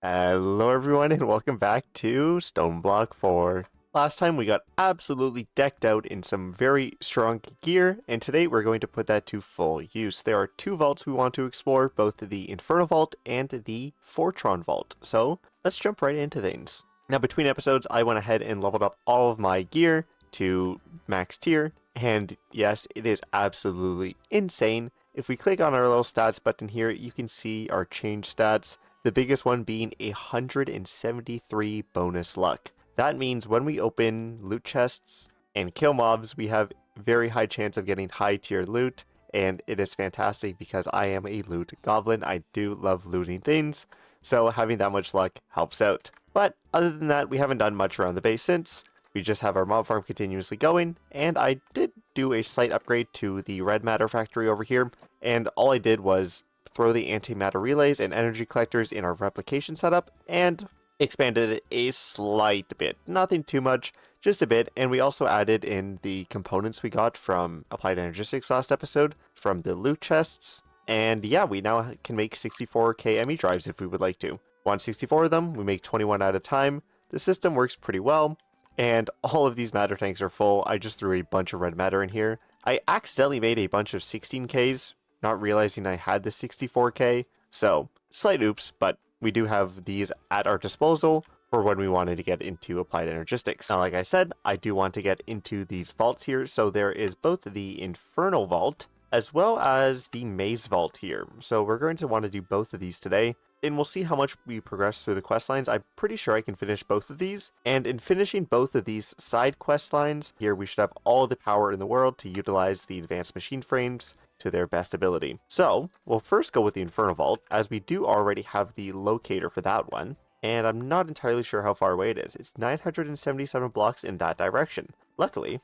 Hello everyone and welcome back to Stoneblock 4. Last time we got absolutely decked out in some very strong gear, and today we're going to put that to full use. There are two vaults we want to explore, both the Infernal Vault and the Fortron Vault. So let's jump right into things. Now between episodes I went ahead and leveled up all of my gear to max tier, and yes, it is absolutely insane. If we click on our little stats button here, you can see our change stats. The biggest one being 173 bonus luck. That means when we open loot chests and kill mobs, we have very high chance of getting high tier loot, and it is fantastic because I am a loot goblin. I do love looting things, so having that much luck helps out. But other than that, we haven't done much around the base since. We just have our mob farm continuously going, and I did do a slight upgrade to the red matter factory over here, and all I did was throw the antimatter relays and energy collectors in our replication setup and expanded it a slight bit. Nothing too much, just a bit. And we also added in the components we got from Applied Energistics last episode from the loot chests. And yeah, we now can make 64k ME drives if we would like to. Want 64 of them, we make 21 at a time. The system works pretty well. And all of these matter tanks are full. I just threw a bunch of red matter in here. I accidentally made a bunch of 16ks, not realizing I had the 64k, so slight oops, but we do have these at our disposal for when we wanted to get into Applied Energistics. Now, like I said, I do want to get into these vaults here, so there is both the Infernal Vault as well as the Maze Vault here. So we're going to want to do both of these today, and we'll see how much we progress through the quest lines. I'm pretty sure I can finish both of these, and in finishing both of these side quest lines, here we should have all the power in the world to utilize the advanced machine frames to their best ability. So we'll first go with the Infernal Vault, as we do already have the locator for that one, and I'm not entirely sure how far away it is. It's 977 blocks in that direction. Luckily,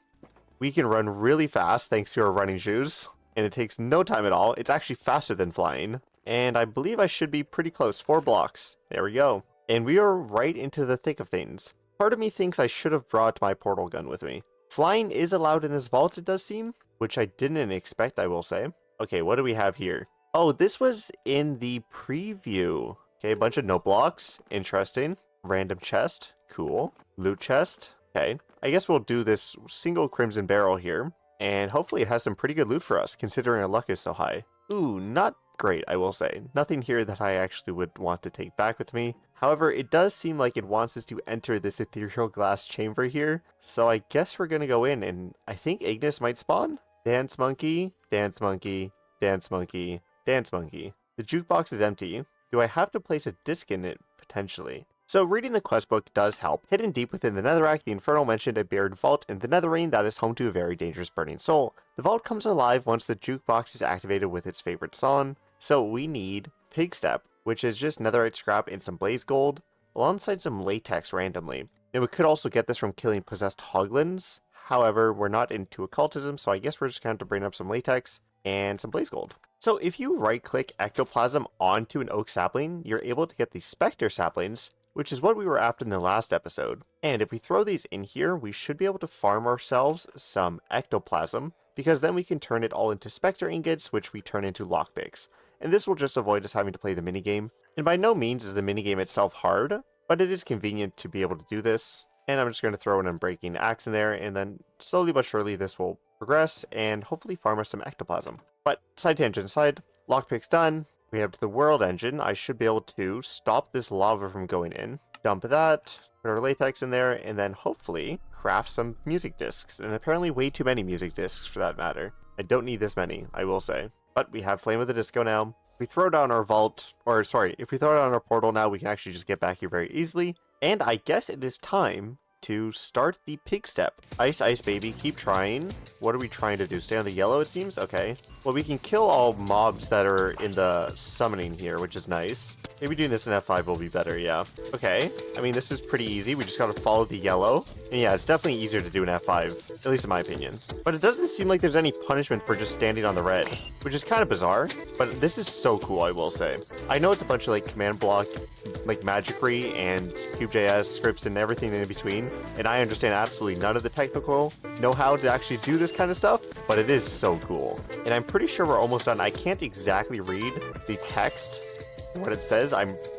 we can run really fast thanks to our running shoes, and it takes no time at all. It's actually faster than flying, and I believe I should be pretty close. 4 blocks. There we go. And we are right into the thick of things. Part of me thinks I should have brought my portal gun with me. Flying is allowed in this vault, it does seem, which I didn't expect, I will say. Okay, what do we have here? Oh, this was in the preview. Okay, a bunch of note blocks. Interesting. Random chest. Cool. Loot chest. Okay, I guess we'll do this single crimson barrel here, and hopefully it has some pretty good loot for us, considering our luck is so high. Ooh, not great, I will say. Nothing here that I actually would want to take back with me. However, it does seem like it wants us to enter this ethereal glass chamber here, so I guess we're gonna go in, and I think Ignis might spawn? Dance monkey, dance monkey, dance monkey, dance monkey. The jukebox is empty. Do I have to place a disc in it? Potentially. So reading the quest book does help. Hidden deep within the netherrack, the Infernal mentioned a buried vault in the netherrain that is home to a very dangerous burning soul. The vault comes alive once the jukebox is activated with its favorite song. So we need Pig Step, which is just netherite scrap and some blaze gold, alongside some latex randomly. And we could also get this from killing possessed hoglins. However, we're not into occultism, so I guess we're just going to bring up some latex and some blaze gold. So if you right-click ectoplasm onto an oak sapling, you're able to get the specter saplings, which is what we were after in the last episode. And if we throw these in here, we should be able to farm ourselves some ectoplasm, because then we can turn it all into specter ingots, which we turn into lockpicks. And this will just avoid us having to play the minigame. And by no means is the minigame itself hard, but it is convenient to be able to do this. And I'm just going to throw an unbreaking axe in there, and then slowly but surely this will progress and hopefully farm us some ectoplasm. But side tangent aside, lockpick's done. We have to the world engine. I should be able to stop this lava from going in. Dump that, put our latex in there, and then hopefully craft some music discs. And apparently way too many music discs for that matter. I don't need this many, I will say. But we have Flame of the Disco now. If we throw down our vault, if we throw down our portal now, we can actually just get back here very easily. And I guess it is time to start the pig step. Ice, ice, baby, keep trying. What are we trying to do? Stay on the yellow, it seems? Okay. Well, we can kill all mobs that are in the summoning here, which is nice. Maybe doing this in F5 will be better, yeah. Okay. I mean, this is pretty easy. We just gotta follow the yellow. And yeah, it's definitely easier to do in F5, at least in my opinion. But it doesn't seem like there's any punishment for just standing on the red, which is kind of bizarre. But this is so cool, I will say. I know it's a bunch of like command block, like magicry and Cube.js scripts and everything in between, and I understand absolutely none of the technical know-how to actually do this kind of stuff, but it is so cool. And I'm pretty sure we're almost done. I can't exactly read the text what it says,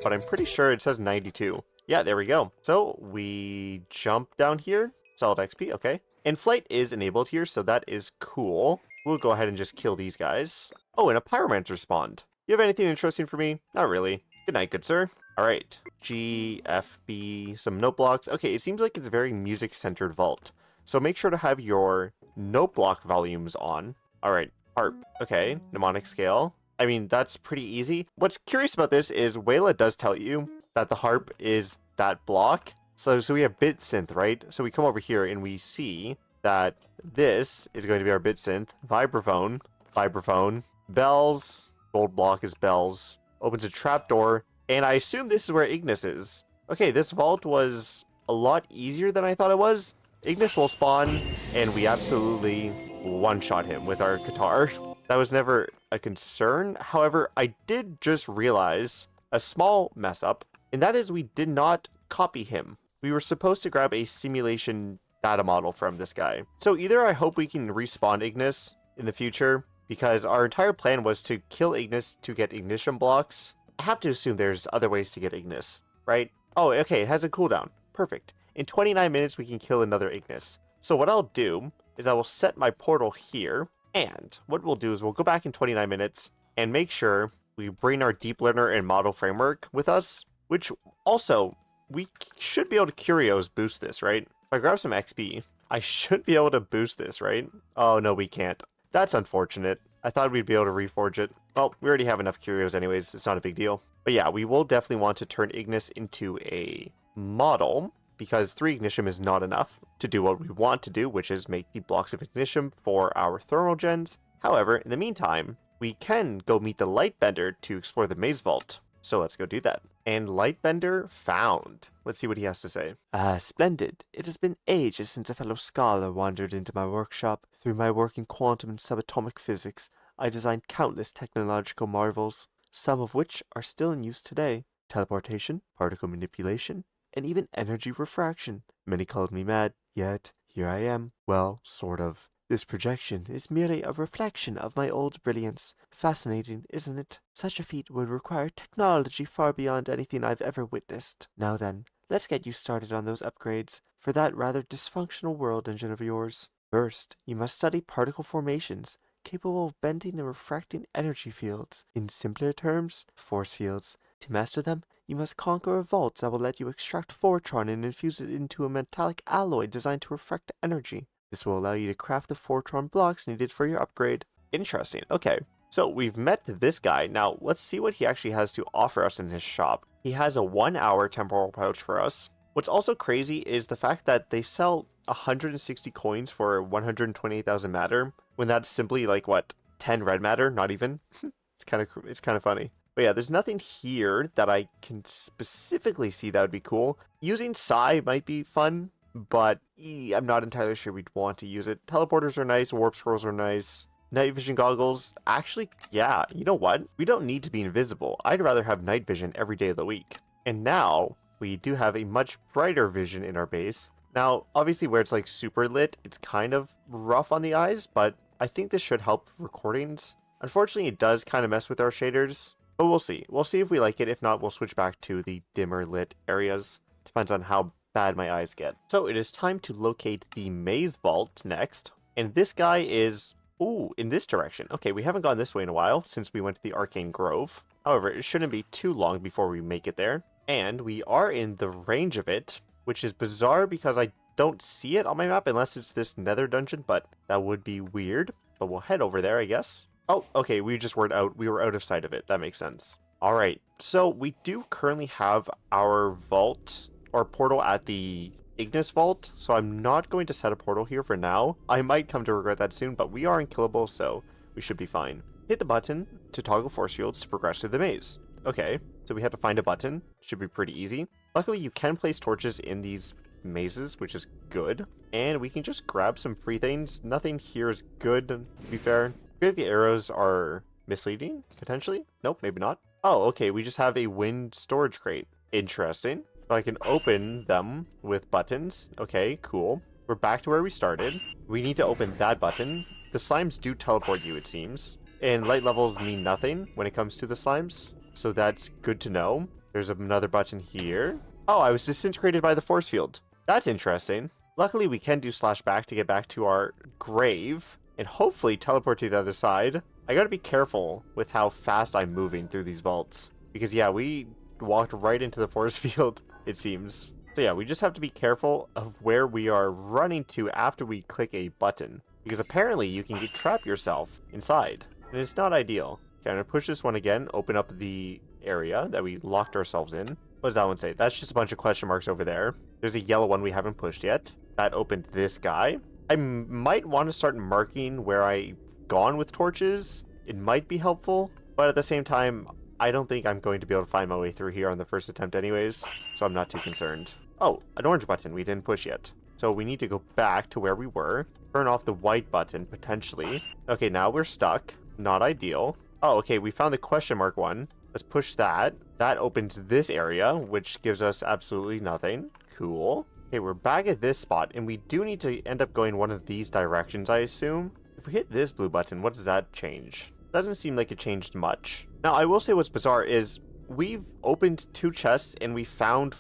but I'm pretty sure it says 92. Yeah, there we go. So we jump down here, solid XP, okay. And flight is enabled here, so that is cool. We'll go ahead and just kill these guys. Oh, and a pyromancer spawned. You have anything interesting for me? Not really. Good night, good sir. All right, GFB, some note blocks. Okay, it seems like it's a very music-centered vault. So make sure to have your note block volumes on. All right, harp. Okay, mnemonic scale. I mean, that's pretty easy. What's curious about this is Wayla does tell you that the harp is that block. So we have bit synth, right? So we come over here and we see that this is going to be our bit synth. Vibraphone, bells, gold block is bells, opens a trapdoor, and I assume this is where Ignis is. Okay, this vault was a lot easier than I thought it was. Ignis will spawn, and we absolutely one-shot him with our guitar. That was never a concern. However, I did just realize a small mess up, and that is we did not copy him. We were supposed to grab a simulation data model from this guy. So either I hope we can respawn Ignis in the future, because our entire plan was to kill Ignis to get Ignitium blocks. I have to assume there's other ways to get Ignis, right? Oh, okay, it has a cooldown. Perfect. In 29 minutes, we can kill another Ignis. So what I'll do is I will set my portal here, and what we'll do is we'll go back in 29 minutes and make sure we bring our deep learner and model framework with us, which also, we should be able to Curios boost this, right? If I grab some XP, I should be able to boost this, right? Oh, no, we can't. That's unfortunate. I thought we'd be able to reforge it. Well, we already have enough Curios anyways. It's not a big deal. But yeah, we will definitely want to turn Ignis into a model, because 3 Ignitium is not enough to do what we want to do, which is make the blocks of Ignitium for our Thermo Gens. However, in the meantime, we can go meet the Lightbender to explore the Maze Vault. So let's go do that. And Lightbender found. Let's see what he has to say. Splendid. It has been ages since a fellow scholar wandered into my workshop. Through my work in quantum and subatomic physics, I designed countless technological marvels, some of which are still in use today. Teleportation, particle manipulation, and even energy refraction. Many called me mad, yet here I am. Well, sort of. This projection is merely a reflection of my old brilliance. Fascinating, isn't it? Such a feat would require technology far beyond anything I've ever witnessed. Now then, let's get you started on those upgrades for that rather dysfunctional world engine of yours. First, you must study particle formations, capable of bending and refracting energy fields. In simpler terms, force fields. To master them, you must conquer a vault that will let you extract Fortron and infuse it into a metallic alloy designed to refract energy. This will allow you to craft the Fortron blocks needed for your upgrade. Interesting. Okay. So we've met this guy. Now let's see what he actually has to offer us in his shop. He has a 1-hour temporal pouch for us. What's also crazy is the fact that they sell 160 coins for 128,000 matter, when that's simply like, what, 10 red matter? Not even? It's kind of funny. But yeah, there's nothing here that I can specifically see that would be cool. Using Psi might be fun, but I'm not entirely sure we'd want to use it. Teleporters are nice, warp scrolls are nice. Night vision goggles, actually, yeah, you know what? We don't need to be invisible. I'd rather have night vision every day of the week. And now, we do have a much brighter vision in our base. Now, obviously where it's like super lit, it's kind of rough on the eyes, but I think this should help recordings. Unfortunately, it does kind of mess with our shaders, but we'll see. We'll see if we like it. If not, we'll switch back to the dimmer lit areas. Depends on how bad my eyes get. So it is time to locate the Maze Vault next. And this guy is, ooh, in this direction. Okay, we haven't gone this way in a while since we went to the Arcane Grove. However, it shouldn't be too long before we make it there. And we are in the range of it, which is bizarre because I don't see it on my map unless it's this nether dungeon, but that would be weird. But we'll head over there, I guess. Oh, okay, we were out of sight of it. That makes sense. All right, so we do currently have our vault or portal at the Ignis vault, so I'm not going to set a portal here for now. I might come to regret that soon, but we are unkillable, so we should be fine. Hit the button to toggle force fields to progress through the maze. Okay, so we have to find a button. Should be pretty easy. Luckily, you can place torches in these mazes, which is good. And we can just grab some free things. Nothing here is good, to be fair. I feel like the arrows are misleading, potentially. Nope, maybe not. Oh, okay, we just have a wind storage crate. Interesting. So I can open them with buttons. Okay, cool. We're back to where we started. We need to open that button. The slimes do teleport you, it seems. And light levels mean nothing when it comes to the slimes. so that's good to know. There's another button here. Oh, I was disintegrated by the force field. That's interesting. Luckily, we can do /back to get back to our grave and hopefully teleport to the other side. I gotta be careful with how fast I'm moving through these vaults because, yeah, we walked right into the force field, it seems. So yeah, we just have to be careful of where we are running to after we click a button, because apparently you can trap yourself inside, and it's not ideal. Okay, I'm gonna push this one again, open up the area that we locked ourselves in. What does that one say? That's just a bunch of question marks over there. There's a yellow one we haven't pushed yet. That opened this guy. I might want to start marking where I've gone with torches. It might be helpful, but at the same time, I don't think I'm going to be able to find my way through here on the first attempt anyways, so I'm not too concerned. Oh, an orange button we didn't push yet. So we need to go back to where we were, turn off the white button, potentially. Okay, now we're stuck. Not ideal. Oh, okay, we found the question mark one. Let's push that. That opens this area, which gives us absolutely nothing. Cool. Okay, we're back at this spot, and we do need to end up going one of these directions, I assume. If we hit this blue button, what does that change? Doesn't seem like it changed much. Now, I will say what's bizarre is we've opened 2 chests, and we found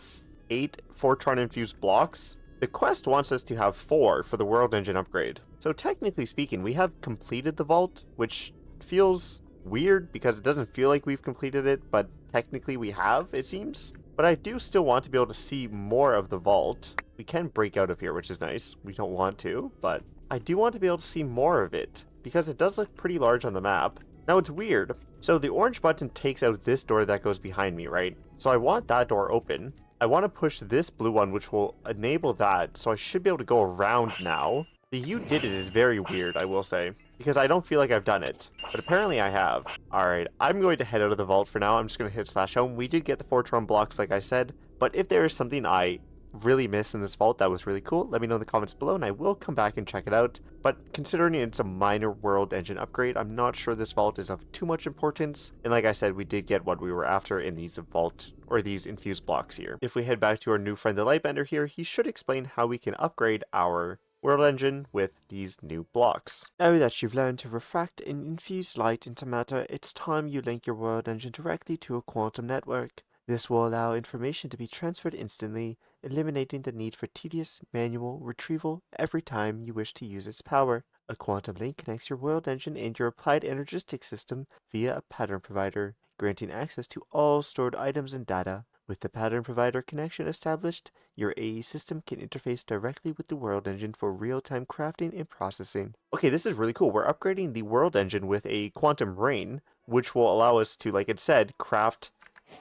8 Fortron-infused blocks. The quest wants us to have 4 for the World Engine upgrade. So technically speaking, we have completed the vault, which feels weird because it doesn't feel like we've completed it, but technically we have, it seems. But I do still want to be able to see more of the vault. We can break out of here, which is nice. We don't want to, but I do want to be able to see more of it because it does look pretty large on the map. Now it's weird. So the orange button takes out this door that goes behind me, right? So I want that door open. I want to push this blue one, which will enable that, so I should be able to go around now. The "you did it" is very weird, I will say, because I don't feel like I've done it, but apparently I have. Alright, I'm going to head out of the vault for now. I'm just going to hit /home. We did get the Fortron blocks, like I said, but if there is something I really miss in this vault that was really cool, let me know in the comments below, and I will come back and check it out. But considering it's a minor World Engine upgrade, I'm not sure this vault is of too much importance, and like I said, we did get what we were after in these vault, or these infused blocks here. If we head back to our new friend the Lightbender here, he should explain how we can upgrade our World Engine with these new blocks. Now that you've learned to refract and infuse light into matter, it's time you link your World Engine directly to a quantum network. This will allow information to be transferred instantly, eliminating the need for tedious manual retrieval every time you wish to use its power. A quantum link connects your World Engine and your applied energistic system via a pattern provider, granting access to all stored items and data. With the pattern provider connection established, your AE system can interface directly with the World Engine for real-time crafting and processing. Okay, this is really cool. We're upgrading the World Engine with a quantum rain, which will allow us to, like it said, craft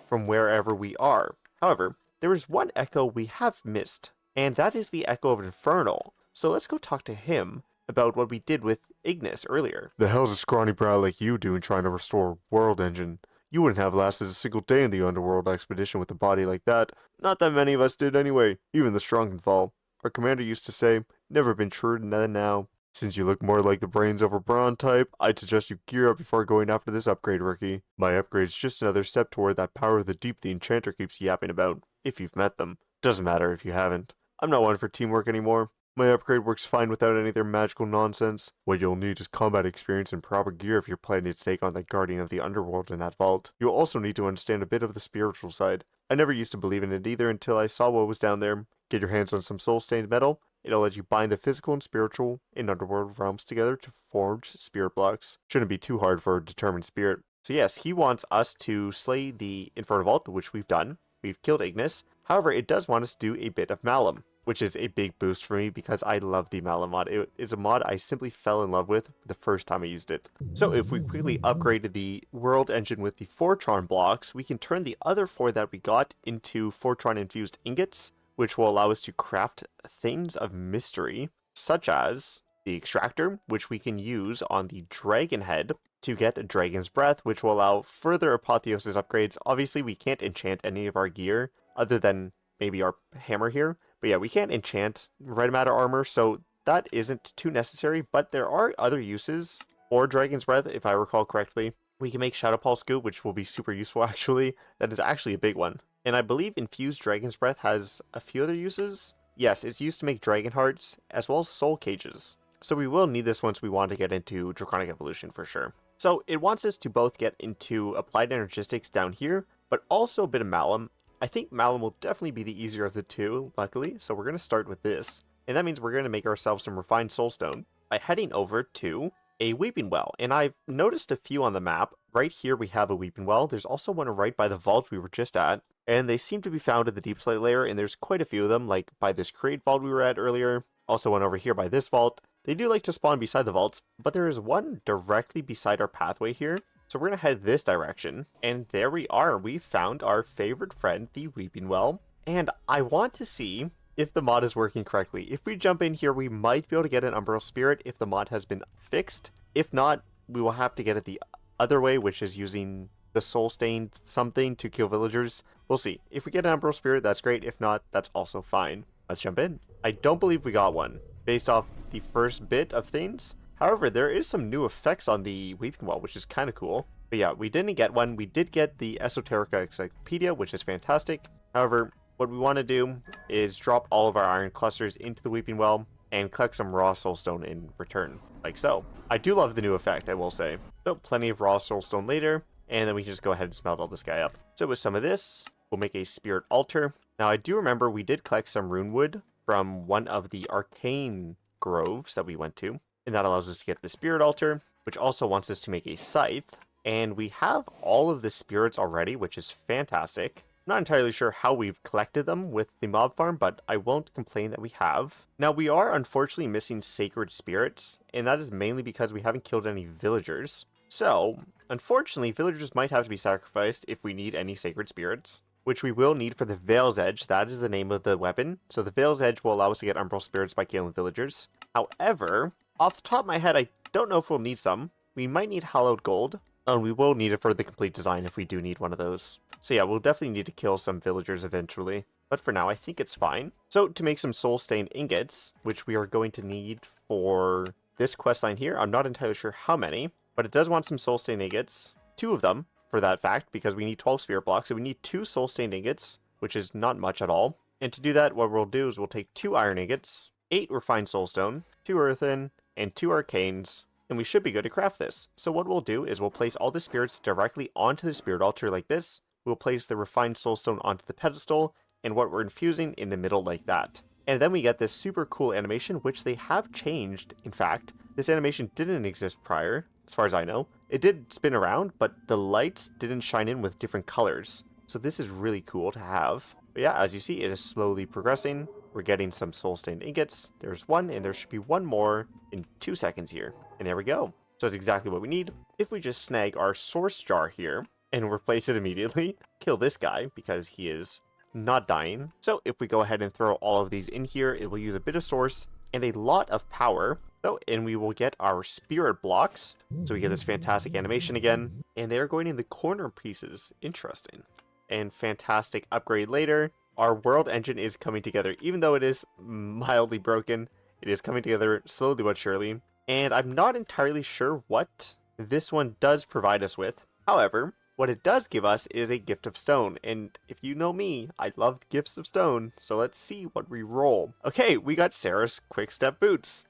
from wherever we are. However, there is one echo we have missed, and that is the echo of Infernal. So let's go talk to him about what we did with Ignis earlier. The hell's a scrawny brat like you doing trying to restore World Engine? You wouldn't have lasted a single day in the underworld expedition with a body like that. Not that many of us did anyway, even the strong can fall. Our commander used to say, never been truer than now. Since you look more like the brains over brawn type, I'd suggest you gear up before going after this upgrade, rookie. My upgrade's just another step toward that power of the deep the enchanter keeps yapping about, if you've met them. Doesn't matter if you haven't. I'm not one for teamwork anymore. My upgrade works fine without any of their magical nonsense. What you'll need is combat experience and proper gear if you're planning to take on the guardian of the underworld in that vault. You'll also need to understand a bit of the spiritual side. I never used to believe in it either until I saw what was down there. Get your hands on some soul-stained metal. It'll let you bind the physical and spiritual in underworld realms together to forge spirit blocks. Shouldn't be too hard for a determined spirit. So yes, he wants us to slay the Infernal Vault, which we've done. We've killed Ignis. However, it does want us to do a bit of Malum, which is a big boost for me because I love the Malum mod. It is a mod I simply fell in love with the first time I used it. So if we quickly upgraded the World Engine with the Fortron blocks, we can turn the other 4 that we got into Fortron-infused ingots, which will allow us to craft things of mystery, such as the extractor, which we can use on the dragon head to get a dragon's breath, which will allow further apotheosis upgrades. Obviously, we can't enchant any of our gear other than maybe our hammer here. But yeah, we can't enchant red matter armor, so that isn't too necessary. But there are other uses for dragon's breath, if I recall correctly. We can make Shadow Pulse goo, which will be super useful actually. That is actually a big one. And I believe infused dragon's breath has a few other uses. Yes, it's used to make dragon hearts, as well as soul cages. So we will need this once we want to get into Draconic Evolution for sure. So it wants us to both get into Applied Energistics down here, but also a bit of Malum. I think Malum will definitely be the easier of the two, luckily, so we're going to start with this. And that means we're going to make ourselves some refined soulstone by heading over to a weeping well. And I've noticed a few on the map. Right here we have a weeping well. There's also one right by the vault we were just at. And they seem to be found in the deep slate layer, and there's quite a few of them, like by this crate vault we were at earlier. Also one over here by this vault. They do like to spawn beside the vaults, but there is one directly beside our pathway here. So we're going to head this direction. And there we are. We found our favorite friend, the weeping well. And I want to see if the mod is working correctly. If we jump in here, we might be able to get an Umbral Spirit if the mod has been fixed. If not, we will have to get it the other way, which is using the Soul Stained something to kill villagers. We'll see. If we get an Umbral Spirit, that's great. If not, that's also fine. Let's jump in. I don't believe we got one, based off the first bit of things. However, there is some new effects on the Weeping Well, which is kind of cool. But yeah, we didn't get one. We did get the Esoterica Encyclopedia, which is fantastic. However, what we want to do is drop all of our iron clusters into the Weeping Well and collect some raw soulstone in return, like so. I do love the new effect, I will say. So plenty of raw soulstone later, and then we can just go ahead and smelt all this guy up. So with some of this, we'll make a spirit altar. Now I do remember we did collect some rune wood from one of the arcane groves that we went to, and that allows us to get the spirit altar, which also wants us to make a scythe. And we have all of the spirits already, which is fantastic. Not entirely sure how we've collected them with the mob farm, but I won't complain that we have. Now, we are unfortunately missing sacred spirits, and that is mainly because we haven't killed any villagers. So, unfortunately, villagers might have to be sacrificed if we need any sacred spirits, which we will need for the Veil's Edge. That is the name of the weapon. So the Veil's Edge will allow us to get Umbral Spirits by killing villagers. However, off the top of my head, I don't know if we'll need some. We might need Hallowed Gold, and we will need it for the complete design if we do need one of those. So yeah, we'll definitely need to kill some villagers eventually. But for now, I think it's fine. So to make some soul-stained ingots, which we are going to need for this questline here, I'm not entirely sure how many, but it does want some soul-stained ingots. 2 of them, for that fact, because we need 12 spirit blocks. So we need 2 soul-stained ingots, which is not much at all. And to do that, what we'll do is we'll take 2 iron ingots, 8 refined soulstone, 2 earthen, and 2 arcanes, and we should be good to craft this. So what we'll do is we'll place all the spirits directly onto the spirit altar like this. We'll place the refined soulstone onto the pedestal, and what we're infusing in the middle like that. And then we get this super cool animation, which they have changed, in fact. This animation didn't exist prior, as far as I know. It did spin around, but the lights didn't shine in with different colors. So this is really cool to have. But yeah, as you see, it is slowly progressing. We're getting some soul-stained ingots. There's one, and there should be one more in 2 seconds here. And there we go. So that's exactly what we need. If we just snag our source jar here, and replace it immediately, kill this guy, because he is not dying. So if we go ahead and throw all of these in here, it will use a bit of source and a lot of power. So, and we will get our spirit blocks. So we get this fantastic animation again. And they're going in the corner pieces. Interesting. And fantastic upgrade later. Our world engine is coming together. Even though it is mildly broken, it is coming together slowly but surely. And I'm not entirely sure what this one does provide us with. However, what it does give us is a gift of stone, and if you know me, I love gifts of stone, so let's see what we roll. Okay, we got Sarah's Quick Step Boots,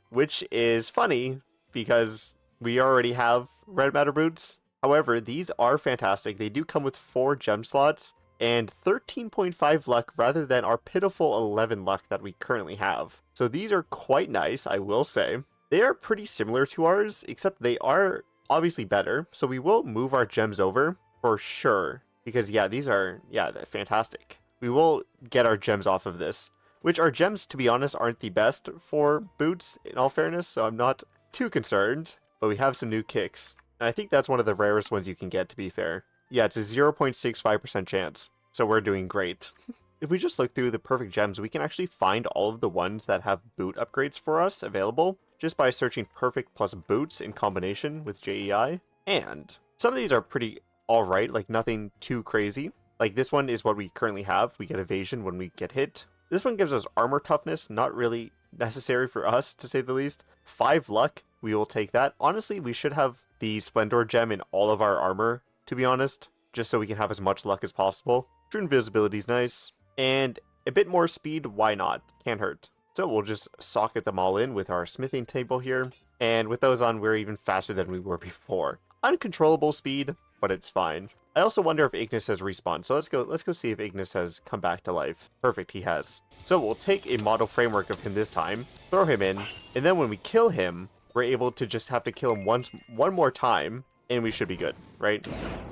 which is funny because we already have red matter boots. However, these are fantastic. They do come with 4 gem slots and 13.5 luck rather than our pitiful 11 luck that we currently have. So these are quite nice, I will say. They are pretty similar to ours, except they are obviously better, so we will move our gems over for sure, because yeah, these are, yeah, they're fantastic. We will get our gems off of this, which our gems, to be honest, aren't the best for boots, in all fairness, so I'm not too concerned, but we have some new kicks, and I think that's one of the rarest ones you can get, to be fair. Yeah, it's a 0.65% chance, so we're doing great. If we just look through the perfect gems, we can actually find all of the ones that have boot upgrades for us available, just by searching perfect plus boots in combination with JEI. And some of these are pretty alright, like nothing too crazy. Like this one is what we currently have. We get evasion when we get hit. This one gives us armor toughness, not really necessary for us, to say the least. 5 luck, we will take that. Honestly, we should have the Splendor gem in all of our armor, to be honest, just so we can have as much luck as possible. True invisibility is nice. And a bit more speed, why not? Can't hurt. So we'll just socket them all in with our smithing table here. And with those on, we're even faster than we were before. Uncontrollable speed, but it's fine. I also wonder if Ignis has respawned. So let's go see if Ignis has come back to life. Perfect, he has. So we'll take a model framework of him this time, throw him in, and then when we kill him, we're able to just have to kill him one more time, and we should be good, right?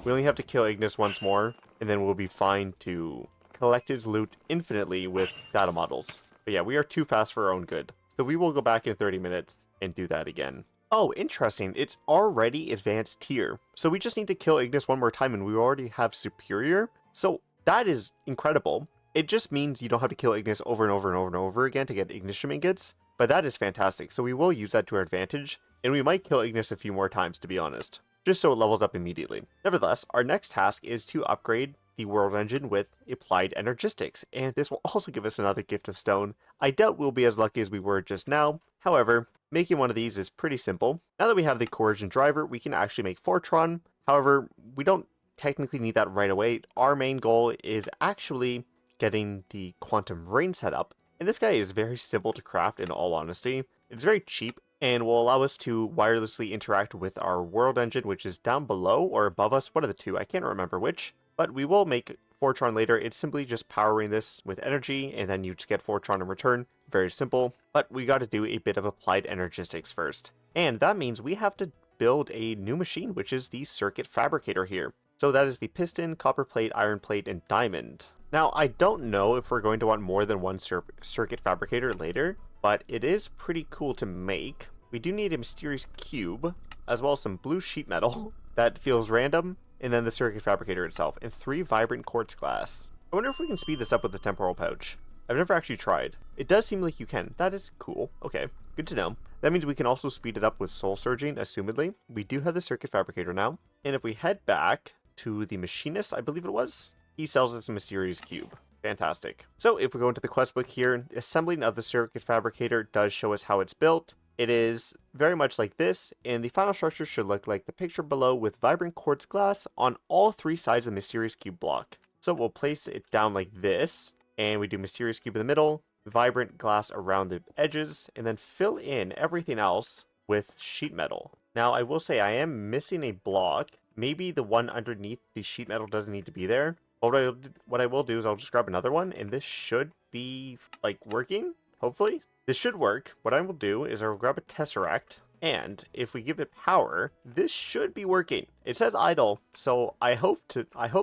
We only have to kill Ignis once more, and then we'll be fine to collect his loot infinitely with data models. But yeah, we are too fast for our own good. So we will go back in 30 minutes and do that again. Oh, interesting. It's already advanced tier. So we just need to kill Ignis one more time and we already have superior. So that is incredible. It just means you don't have to kill Ignis over and over and over and over again to get Ignitium ingots. But that is fantastic. So we will use that to our advantage. And we might kill Ignis a few more times, to be honest. Just so it levels up immediately. Nevertheless, our next task is to upgrade the world engine with applied energistics, and this will also give us another gift of stone. I doubt we'll be as lucky as we were just now. However, making one of these is pretty simple. Now that we have the coercion driver, we can actually make Fortron. However, we don't technically need that right away. Our main goal is actually getting the quantum rain set up, and this guy is very simple to craft in all honesty. It's very cheap and will allow us to wirelessly interact with our world engine, which is down below or above us, one of the two, I can't remember which. But we will make Fortron later. It's simply just powering this with energy, and then you just get Fortron in return. Very simple. But we got to do a bit of applied energistics first. And that means we have to build a new machine, which is the circuit fabricator here. So that is the piston, copper plate, iron plate, and diamond. Now, I don't know if we're going to want more than one circuit fabricator later, but it is pretty cool to make. We do need a mysterious cube, as well as some blue sheet metal that feels random, and then the circuit fabricator itself, and 3 vibrant quartz glass. I wonder if we can speed this up with the temporal pouch. I've never actually tried. It does seem like you can. That is cool. Okay, good to know. That means we can also speed it up with soul surging, assumedly. We do have the circuit fabricator now. And if we head back to the machinist, I believe it was, he sells us a mysterious cube. Fantastic. So if we go into the quest book here, assembling of the circuit fabricator does show us how it's built. It is very much like this, and the final structure should look like the picture below with vibrant quartz glass on all 3 sides of the mysterious cube block. So we'll place it down like this, and we do mysterious cube in the middle, vibrant glass around the edges, and then fill in everything else with sheet metal. Now I will say I am missing a block. Maybe the one underneath the sheet metal doesn't need to be there. But what I will do is I'll just grab another one, and this should be like working, hopefully. This should work. What I will do is I'll grab a tesseract, and if we give it power, this should be working. It says idle, so I hope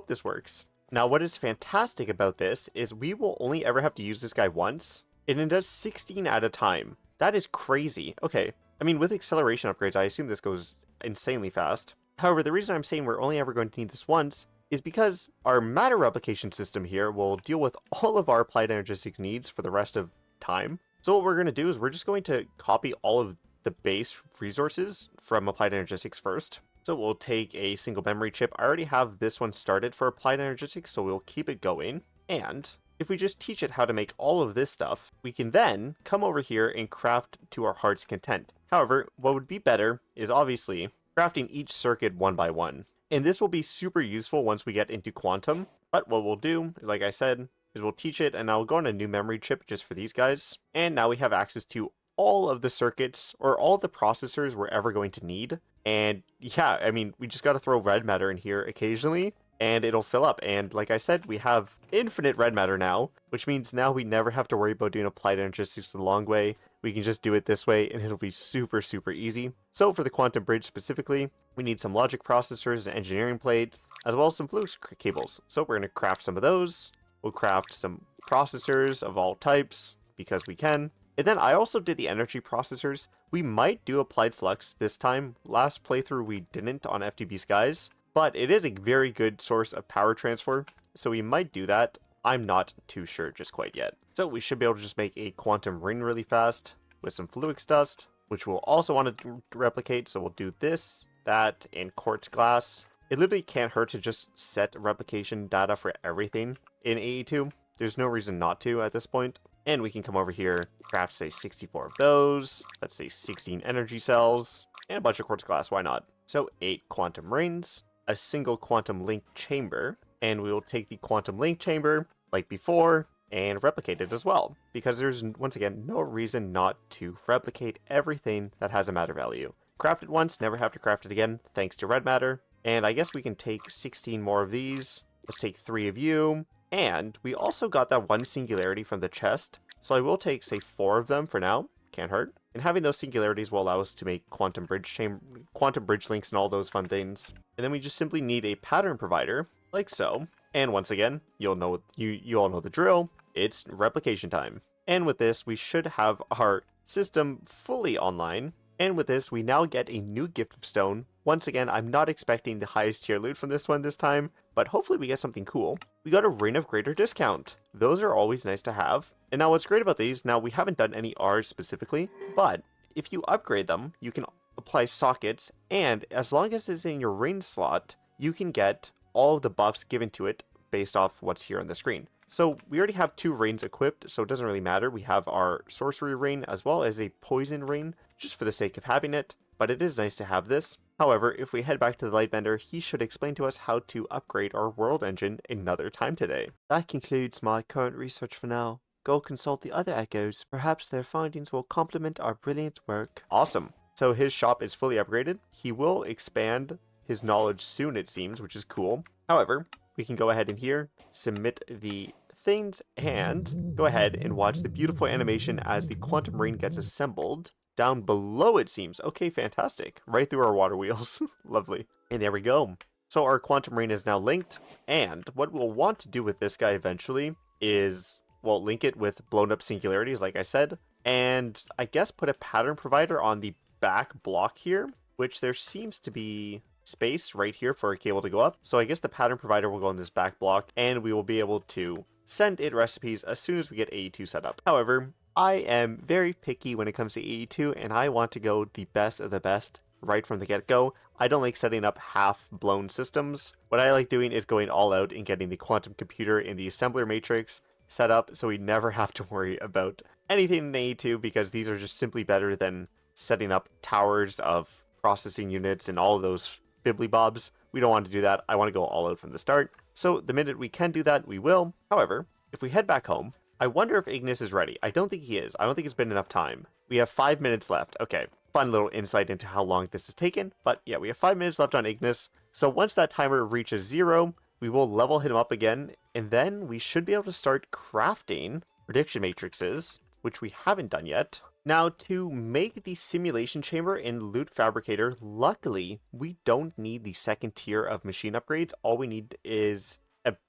this works. Now, what is fantastic about this is we will only ever have to use this guy once, and it does 16 at a time. That is crazy. Okay, I mean, with acceleration upgrades, I assume this goes insanely fast. However, the reason I'm saying we're only ever going to need this once is because our matter replication system here will deal with all of our applied energistics needs for the rest of time. So what we're going to do is we're just going to copy all of the base resources from applied energistics first. So we'll take a single memory chip. I already have this one started for applied energistics, so we'll keep it going. And if we just teach it how to make all of this stuff, we can then come over here and craft to our heart's content. However, what would be better is obviously crafting each circuit one by one. And this will be super useful once we get into quantum. But what we'll do, like I said, is we'll teach it, and I'll go on a new memory chip just for these guys. And now we have access to all of the circuits, or all of the processors we're ever going to need. And yeah, I mean, we just got to throw red matter in here occasionally, and it'll fill up. And like I said, we have infinite red matter now, which means now we never have to worry about doing applied energistics the long way. We can just do it this way, and it'll be super, super easy. So for the quantum bridge specifically, we need some logic processors and engineering plates, as well as some flux cables. So we're going to craft some of those. We'll craft some processors of all types, because we can. And then I also did the energy processors. We might do applied flux this time. Last playthrough we didn't on FTB Skies, but it is a very good source of power transfer, so we might do that. I'm not too sure just quite yet. So we should be able to just make a quantum ring really fast with some fluix dust, which we'll also want to replicate. So we'll do this, that, and quartz glass. It literally can't hurt to just set replication data for everything in AE2. There's no reason not to at this point. And we can come over here, craft, say, 64 of those. Let's say 16 energy cells, and a bunch of quartz glass, why not? So 8 quantum rings, a single quantum link chamber, and we will take the quantum link chamber, like before, and replicate it as well, because there's, once again, no reason not to replicate everything that has a matter value. Craft it once, never have to craft it again, thanks to red matter. And I guess we can take 16 more of these. Let's take 3 of you. And we also got that one singularity from the chest, so I will take, say, 4 of them for now. Can't hurt. And having those singularities will allow us to make quantum bridge links and all those fun things. And then we just simply need a pattern provider, like so. And once again, you all know the drill. It's replication time. And with this, we should have our system fully online. And with this, we now get a new gift of stone. Once again, I'm not expecting the highest tier loot from this one this time, but hopefully we get something cool. We got a Ring of Greater Discount. Those are always nice to have. And now what's great about these, now we haven't done any R's specifically, but if you upgrade them, you can apply sockets, and as long as it's in your ring slot, you can get all of the buffs given to it based off what's here on the screen. So we already have 2 rings equipped, so it doesn't really matter. We have our sorcery ring as well as a poison ring, just for the sake of having it, but it is nice to have this. However, if we head back to the Lightbender, he should explain to us how to upgrade our world engine another time today. That concludes my current research for now. Go consult the other echoes. Perhaps their findings will complement our brilliant work. Awesome. So his shop is fully upgraded. He will expand his knowledge soon, it seems, which is cool. However, we can go ahead and here, submit the things, and go ahead and watch the beautiful animation as the quantum ring gets assembled. Down below, it seems. Okay, fantastic. Right through our water wheels. Lovely. And there we go. So our quantum ring is now linked, and what we'll want to do with this guy eventually is, well, link it with blown up singularities, like I said, and I guess put a pattern provider on the back block here, which there seems to be space right here for a cable to go up. So I guess the pattern provider will go in this back block, and we will be able to send it recipes as soon as we get AE2 set up. However, I am very picky when it comes to AE2, and I want to go the best of the best right from the get-go. I don't like setting up half-blown systems. What I like doing is going all out and getting the quantum computer in the assembler matrix set up so we never have to worry about anything in AE2, because these are just simply better than setting up towers of processing units and all of those bibbly-bobs. We don't want to do that. I want to go all out from the start. So the minute we can do that, we will. However, if we head back home, I wonder if Ignis is ready. I don't think he is. I don't think it's been enough time. We have 5 minutes left. Okay, fun little insight into how long this has taken. But yeah, we have 5 minutes left on Ignis. So once that timer reaches 0, we will level him up again. And then we should be able to start crafting prediction matrices, which we haven't done yet. Now, to make the simulation chamber in Loot Fabricator, luckily, we don't need the second tier of machine upgrades. All we need is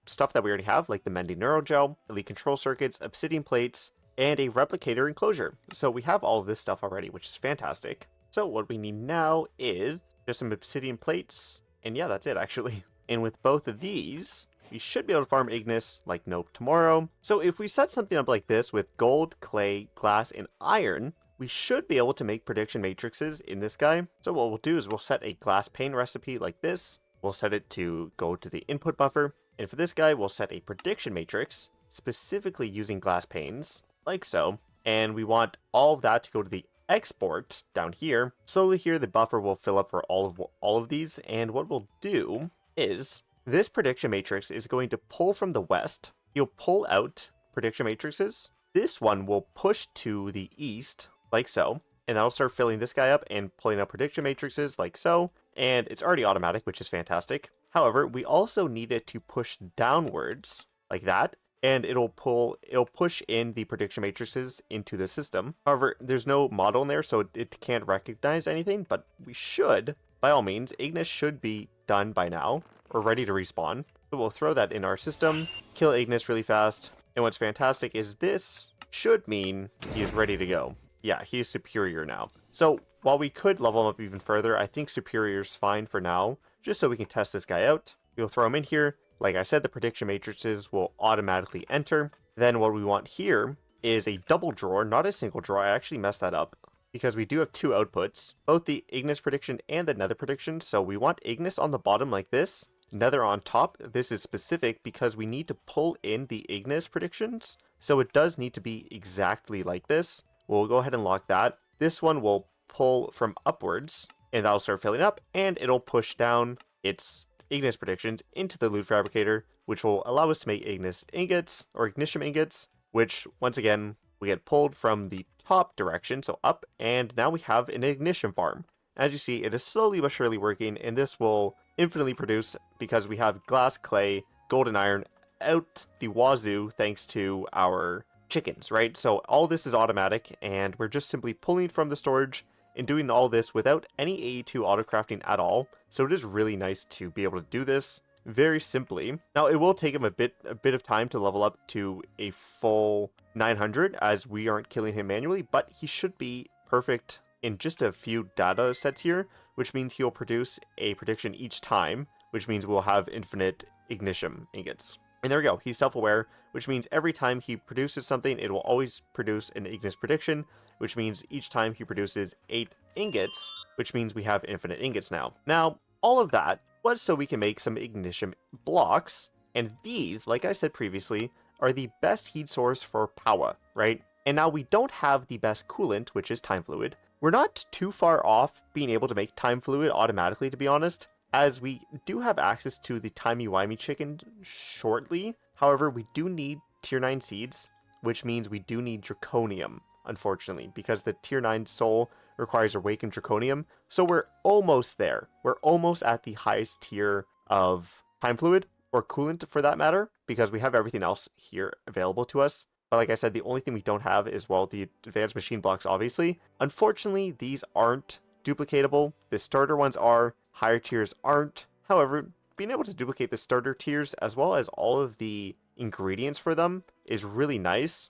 stuff that we already have, like the Mending Neurogel, elite control circuits, obsidian plates, and a replicator enclosure. So we have all of this stuff already, which is fantastic. So what we need now is just some obsidian plates, and yeah, that's it actually. And with both of these, we should be able to farm Ignis like no tomorrow. So if we set something up like this with gold, clay, glass, and iron, we should be able to make prediction matrices in this guy. So what we'll do is we'll set a glass pane recipe like this. We'll set it to go to the input buffer. And for this guy, we'll set a prediction matrix, specifically using glass panes, like so. And we want all of that to go to the export down here. Slowly here, the buffer will fill up for all of these. And what we'll do is this prediction matrix is going to pull from the west. You'll pull out prediction matrices. This one will push to the east, like so. And that'll start filling this guy up and pulling out prediction matrices, like so. And it's already automatic, which is fantastic. However, we also need it to push downwards, like that. And it'll push in the prediction matrices into the system. However, there's no model in there, so it can't recognize anything. But we should, by all means, Ignis should be done by now, or ready to respawn. So we'll throw that in our system, kill Ignis really fast. And what's fantastic is this should mean he's ready to go. Yeah, he's superior now. So while we could level him up even further, I think superior's fine for now, just so we can test this guy out. We'll throw him in here. Like I said, the prediction matrices will automatically enter. Then what we want here is a double drawer, not a single drawer. I actually messed that up because we do have 2 outputs, both the Ignis prediction and the Nether prediction. So we want Ignis on the bottom like this, Nether on top. This is specific because we need to pull in the Ignis predictions. So it does need to be exactly like this. We'll go ahead and lock that. This one will pull from upwards, and that'll start filling up, and it'll push down its Ignis predictions into the Loot Fabricator, which will allow us to make Ignis ingots, or Ignitium ingots, which, once again, we get pulled from the top direction, so up, and now we have an Ignitium farm. As you see, it is slowly but surely working, and this will infinitely produce because we have glass, clay, gold, and iron out the wazoo thanks to our chickens, right? So all this is automatic, and we're just simply pulling from the storage and doing all this without any AE2 auto-crafting at all. So it is really nice to be able to do this very simply. Now, it will take him a bit of time to level up to a full 900, as we aren't killing him manually, but he should be perfect in just a few data sets here, which means he'll produce a prediction each time, which means we'll have infinite Ignitium ingots. And there we go, he's self-aware, which means every time he produces something, it will always produce an Ignis prediction, which means each time he produces 8 ingots, which means we have infinite ingots now. Now, all of that was so we can make some Ignitium blocks, and these, like I said previously, are the best heat source for powah, right? And now we don't have the best coolant, which is time fluid. We're not too far off being able to make time fluid automatically, to be honest, as we do have access to the timey-wimey chicken shortly. However, we do need tier 9 seeds, which means we do need draconium, unfortunately, because the tier 9 soul requires awakened draconium. So we're almost there. We're almost at the highest tier of time fluid, or coolant for that matter, because we have everything else here available to us. But like I said, the only thing we don't have is, well, the advanced machine blocks, obviously. Unfortunately, these aren't duplicatable. The starter ones are, higher tiers aren't. However, being able to duplicate the starter tiers as well as all of the ingredients for them is really nice.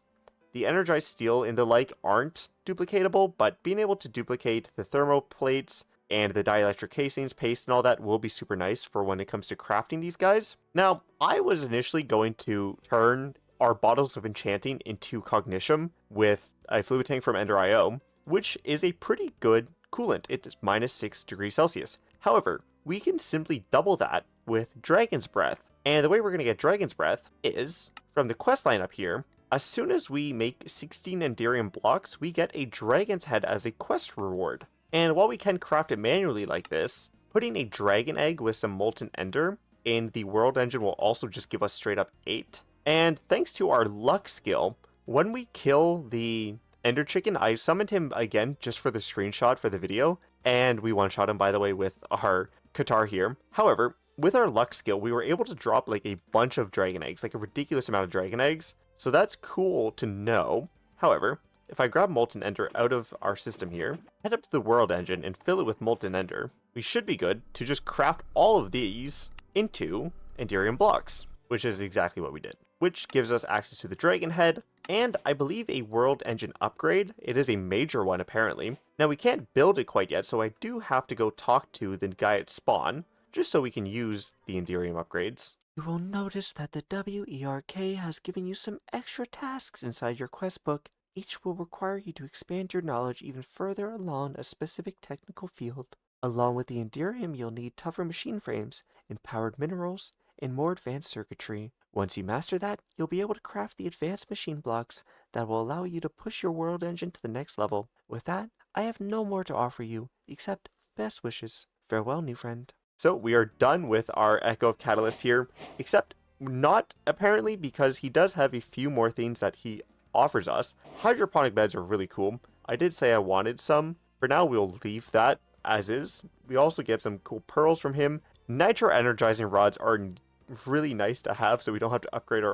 The energized steel and the like aren't duplicatable, but being able to duplicate the thermo plates and the dielectric casings, paste, and all that will be super nice for when it comes to crafting these guys. Now, I was initially going to turn our bottles of enchanting into Cognitium with a fluid tank from Ender.io, which is a pretty good coolant. It's minus 6 degrees Celsius. However, we can simply double that with Dragon's Breath. And the way we're going to get Dragon's Breath is from the quest line up here. As soon as we make 16 Enderium blocks, we get a Dragon's Head as a quest reward. And while we can craft it manually like this, putting a Dragon Egg with some Molten Ender in the World Engine will also just give us straight up 8. And thanks to our luck skill, when we kill the Ender Chicken, I summoned him again just for the screenshot for the video, and we one-shot him, by the way, with our Qatar here. However, with our luck skill, we were able to drop like a bunch of dragon eggs, like a ridiculous amount of dragon eggs, so that's cool to know. However, if I grab Molten Ender out of our system here, head up to the World Engine and fill it with Molten Ender, we should be good to just craft all of these into Enderium blocks, which is exactly what we did, which gives us access to the Dragon Head, and I believe a World Engine upgrade. It is a major one, apparently. Now, we can't build it quite yet, so I do have to go talk to the guy at spawn, just so we can use the Enderium upgrades. You will notice that the WERK has given you some extra tasks inside your quest book. Each will require you to expand your knowledge even further along a specific technical field. Along with the Enderium, you'll need tougher machine frames, empowered minerals, and more advanced circuitry. Once you master that, you'll be able to craft the advanced machine blocks that will allow you to push your world engine to the next level. With that, I have no more to offer you, except best wishes. Farewell, new friend. So we are done with our Echo of Catalyst here, except not apparently, because he does have a few more things that he offers us. Hydroponic beds are really cool. I did say I wanted some. For now, we'll leave that as is. We also get some cool pearls from him. Nitro energizing rods are really nice to have, so we don't have to upgrade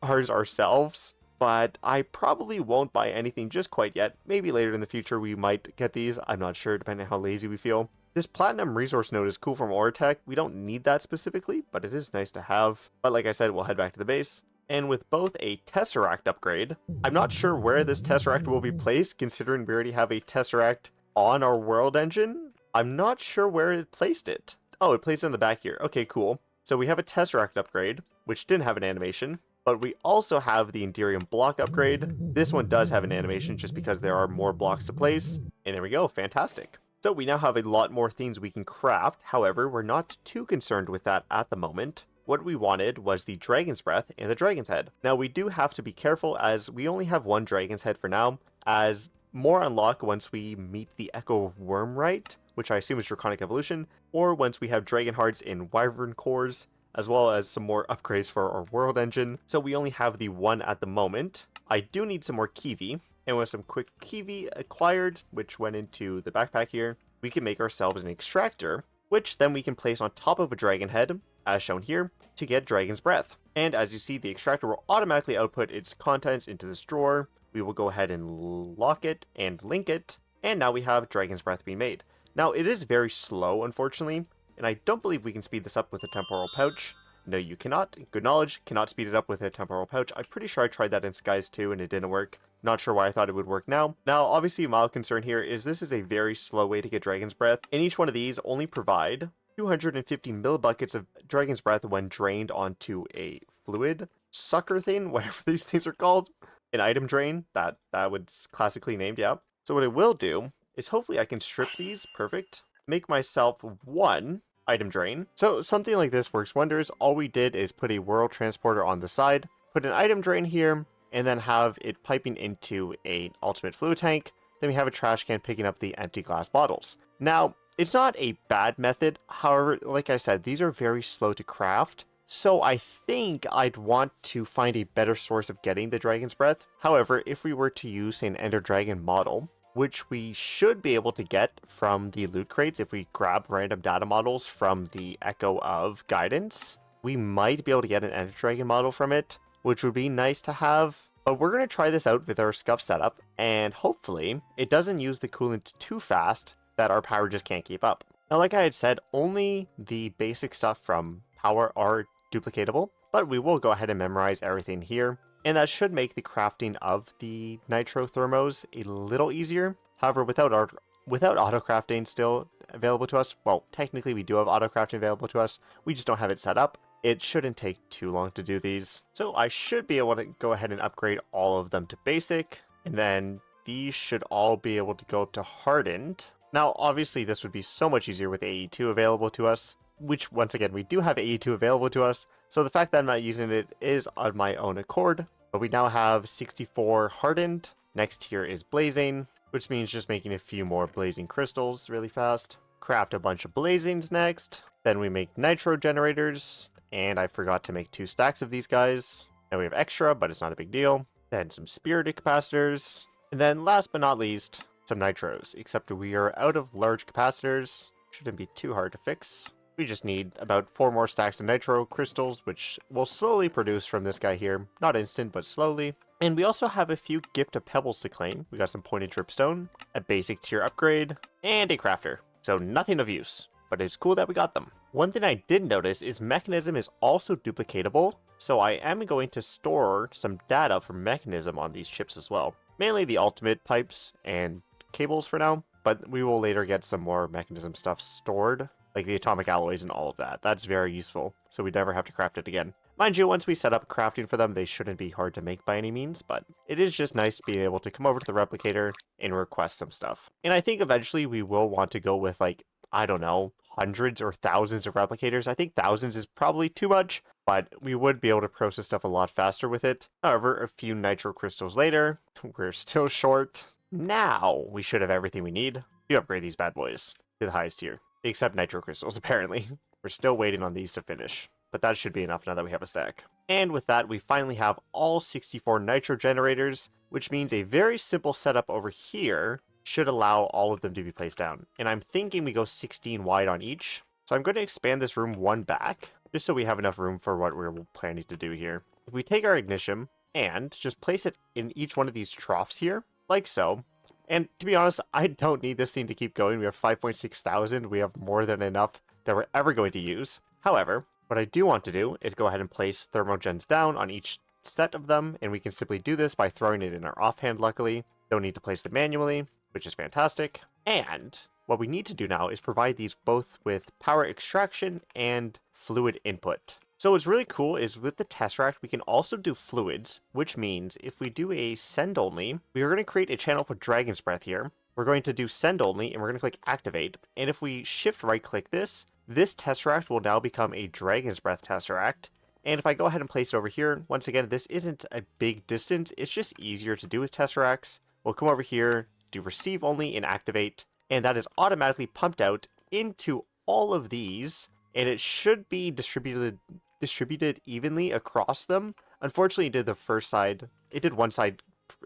ours ourselves. But I probably won't buy anything just quite yet. Maybe later in the future we might get these. I'm not sure, depending on how lazy we feel. This platinum resource node is cool from Oratech. We don't need that specifically, but it is nice to have. But like I said, we'll head back to the base. And with both a Tesseract upgrade, I'm not sure where this Tesseract will be placed, considering we already have a Tesseract on our world engine. I'm not sure where it placed it. Oh, it placed it in the back here. Okay, cool. So we have a Tesseract upgrade, which didn't have an animation, but we also have the Enderium block upgrade. This one does have an animation just because there are more blocks to place. And there we go, fantastic. So we now have a lot more things we can craft. However, we're not too concerned with that at the moment. What we wanted was the Dragon's Breath and the Dragon's Head. Now we do have to be careful, as we only have one Dragon's Head for now, as more unlock once we meet the Echo Wormrite, which I assume is Draconic Evolution, or once we have Dragon Hearts in Wyvern Cores, as well as some more upgrades for our world engine. So we only have the one at the moment. I do need some more kiwi, and with some quick kiwi acquired, which went into the backpack here, we can make ourselves an extractor, which then we can place on top of a dragon head, as shown here, to get dragon's breath. And as you see, the extractor will automatically output its contents into this drawer. We will go ahead and lock it and link it, and now we have dragon's breath being made. Now it is very slow, unfortunately, and I don't believe we can speed this up with a temporal pouch. No, you cannot. Good knowledge, cannot speed it up with a temporal pouch. I'm pretty sure I tried that in Skies 2 and it didn't work. Not sure why I thought it would work now. Now, obviously, a mild concern here is this is a very slow way to get Dragon's Breath, and each one of these only provide 250 millibuckets of Dragon's Breath when drained onto a fluid sucker thing, whatever these things are called. An item drain, that was classically named, yeah. So what I will do is hopefully I can strip these, perfect, make myself one item drain. So something like this works wonders. All we did is put a world transporter on the side, put an item drain here, and then have it piping into an ultimate fluid tank. Then we have a trash can picking up the empty glass bottles. Now, it's not a bad method. However, like I said, these are very slow to craft. So I think I'd want to find a better source of getting the Dragon's Breath. However, if we were to use an Ender Dragon model, which we should be able to get from the loot crates if we grab random data models from the Echo of Guidance, we might be able to get an Ender Dragon model from it, which would be nice to have. But we're going to try this out with our scuff setup, and hopefully it doesn't use the coolant too fast that our power just can't keep up. Now, like I had said, only the basic stuff from power are duplicatable, but we will go ahead and memorize everything here, and that should make the crafting of the nitro thermos a little easier. However, without auto crafting still available to us, well, technically we do have auto crafting available to us, we just don't have it set up. It shouldn't take too long to do these, so I should be able to go ahead and upgrade all of them to basic, and then these should all be able to go to hardened. Now, obviously this would be so much easier with AE2 available to us, which, once again, we do have AE2 available to us, so the fact that I'm not using it is on my own accord. But we now have 64 hardened. Next here is blazing, which means just making a few more blazing crystals really fast. Craft a bunch of blazings next. Then we make nitro generators, and I forgot to make 2 stacks of these guys. Now we have extra, but it's not a big deal. Then some spirit capacitors. And then last but not least, some nitros, except we are out of large capacitors. Shouldn't be too hard to fix. We just need about 4 more stacks of nitro crystals, which we'll slowly produce from this guy here. Not instant, but slowly. And we also have a few gift of pebbles to claim. We got some pointed dripstone, a basic tier upgrade, and a crafter. So nothing of use, but it's cool that we got them. One thing I did notice is mechanism is also duplicatable. So I am going to store some data for mechanism on these chips as well. Mainly the ultimate pipes and cables for now, but we will later get some more mechanism stuff stored, like the atomic alloys and all of that. That's very useful, so we never have to craft it again. Mind you, once we set up crafting for them, they shouldn't be hard to make by any means, but it is just nice to be able to come over to the replicator and request some stuff. And I think eventually we will want to go with, like, I don't know, hundreds or thousands of replicators. I think thousands is probably too much, but we would be able to process stuff a lot faster with it. However, a few nitro crystals later, we're still short. Now we should have everything we need to upgrade these bad boys to the highest tier. Except nitro crystals, apparently. We're still waiting on these to finish, but that should be enough now that we have a stack. And with that, we finally have all 64 nitro generators, which means a very simple setup over here should allow all of them to be placed down. And I'm thinking we go 16 wide on each. So I'm going to expand this room 1 back, just so we have enough room for what we're planning to do here. If we take our Ignitium and just place it in each one of these troughs here, like so. And to be honest, I don't need this thing to keep going. We have 5.6 thousand. We have more than enough that we're ever going to use. However, what I do want to do is go ahead and place thermogens down on each set of them, and we can simply do this by throwing it in our offhand, luckily. Don't need to place them manually, which is fantastic. And what we need to do now is provide these both with power extraction and fluid input. So what's really cool is with the Tesseract, we can also do fluids, which means if we do a send only, we are going to create a channel for Dragon's Breath here. We're going to do send only, and we're going to click activate. And if we shift right click this Tesseract will now become a Dragon's Breath Tesseract. And if I go ahead and place it over here, once again, this isn't a big distance. It's just easier to do with Tesseracts. We'll come over here, do receive only and activate, and that is automatically pumped out into all of these, and it should be distributed distributed evenly across them. Unfortunately, it did one side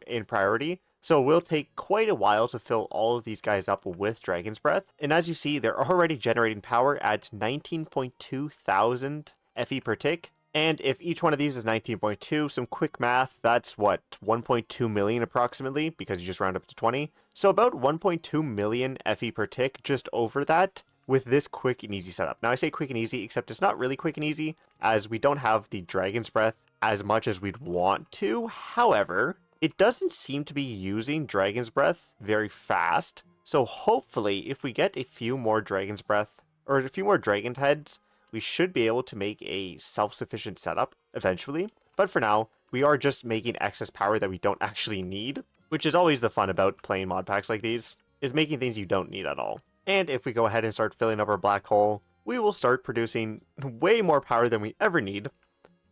in priority, so it will take quite a while to fill all of these guys up with Dragon's Breath. And as you see, they're already generating power at 19.2 thousand FE per tick. And if each one of these is 19.2, some quick math, that's what, 1.2 million approximately, because you just round up to 20. So about 1.2 million FE per tick, just over that, with this quick and easy setup. Now I say quick and easy, except it's not really quick and easy, as we don't have the Dragon's Breath as much as we'd want to. However, it doesn't seem to be using Dragon's Breath very fast. So hopefully, if we get a few more Dragon's Breath, or a few more Dragon Heads, we should be able to make a self-sufficient setup eventually. But for now, we are just making excess power that we don't actually need, which is always the fun about playing mod packs like these, is making things you don't need at all. And if we go ahead and start filling up our black hole, we will start producing way more power than we ever need.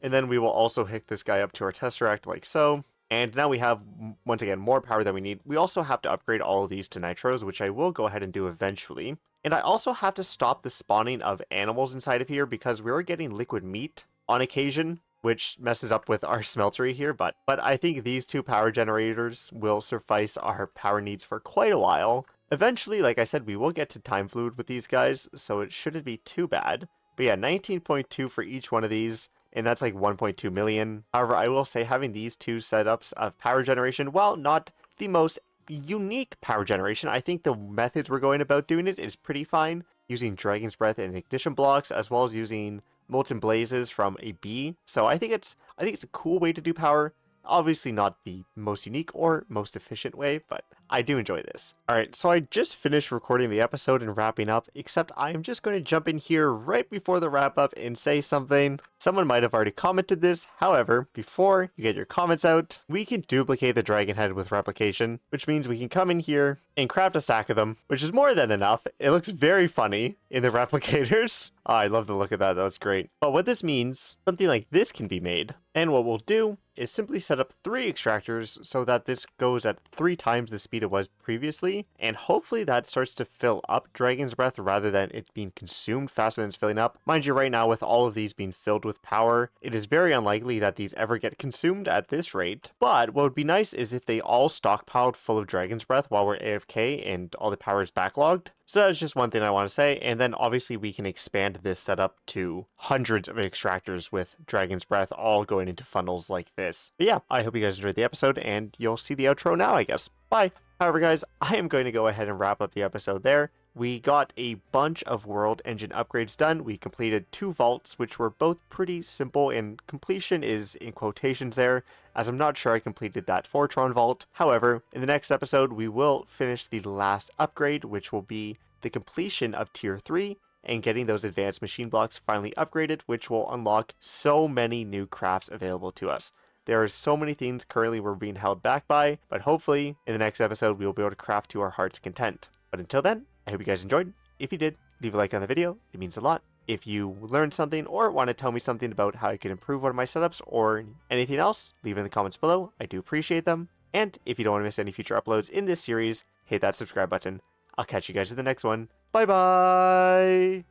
And then we will also hook this guy up to our Tesseract like so. And now we have, once again, more power than we need. We also have to upgrade all of these to Nitros, which I will go ahead and do eventually. And I also have to stop the spawning of animals inside of here because we are getting liquid meat on occasion, which messes up with our smeltery here. But I think these two power generators will suffice our power needs for quite a while. Eventually, like I said, we will get to time fluid with these guys, so it shouldn't be too bad. But yeah, 19.2 for each one of these, and that's like 1.2 million. However, I will say having these two setups of power generation, while not the most unique power generation, I think the methods we're going about doing it is pretty fine. Using Dragon's Breath and Ignition blocks, as well as using Molten Blazes from a bee. So I think it's a cool way to do power. Obviously not the most unique or most efficient way, but I do enjoy this. Alright, so I just finished recording the episode and wrapping up, except I am just going to jump in here right before the wrap up and say something. Someone might have already commented this, however, before you get your comments out, we can duplicate the dragon head with replication, which means we can come in here and craft a stack of them, which is more than enough. It looks very funny in the replicators. Oh, I love the look of that, that's great. But what this means, something like this can be made, and what we'll do is simply set up 3 extractors so that this goes at 3 times the speed it was previously, and hopefully that starts to fill up Dragon's Breath rather than it being consumed faster than it's filling up. Mind you, right now with all of these being filled with power, it is very unlikely that these ever get consumed at this rate, but what would be nice is if they all stockpiled full of Dragon's Breath while we're AFK and all the power is backlogged. So that's just one thing I want to say, and then obviously we can expand this setup to hundreds of extractors with Dragon's Breath all going into funnels like this. But yeah, I hope you guys enjoyed the episode, and you'll see the outro now, I guess. Bye! However, guys, I am going to go ahead and wrap up the episode there. We got a bunch of world engine upgrades done. We completed 2 vaults, which were both pretty simple, and completion is in quotations there, as I'm not sure I completed that Fortron vault. However, in the next episode, we will finish the last upgrade, which will be the completion of Tier 3, and getting those advanced machine blocks finally upgraded, which will unlock so many new crafts available to us. There are so many things currently we're being held back by, but hopefully in the next episode we will be able to craft to our heart's content. But until then, I hope you guys enjoyed. If you did, leave a like on the video, it means a lot. If you learned something or want to tell me something about how I can improve one of my setups or anything else, leave it in the comments below. I do appreciate them. And if you don't want to miss any future uploads in this series, hit that subscribe button. I'll catch you guys in the next one. Bye bye!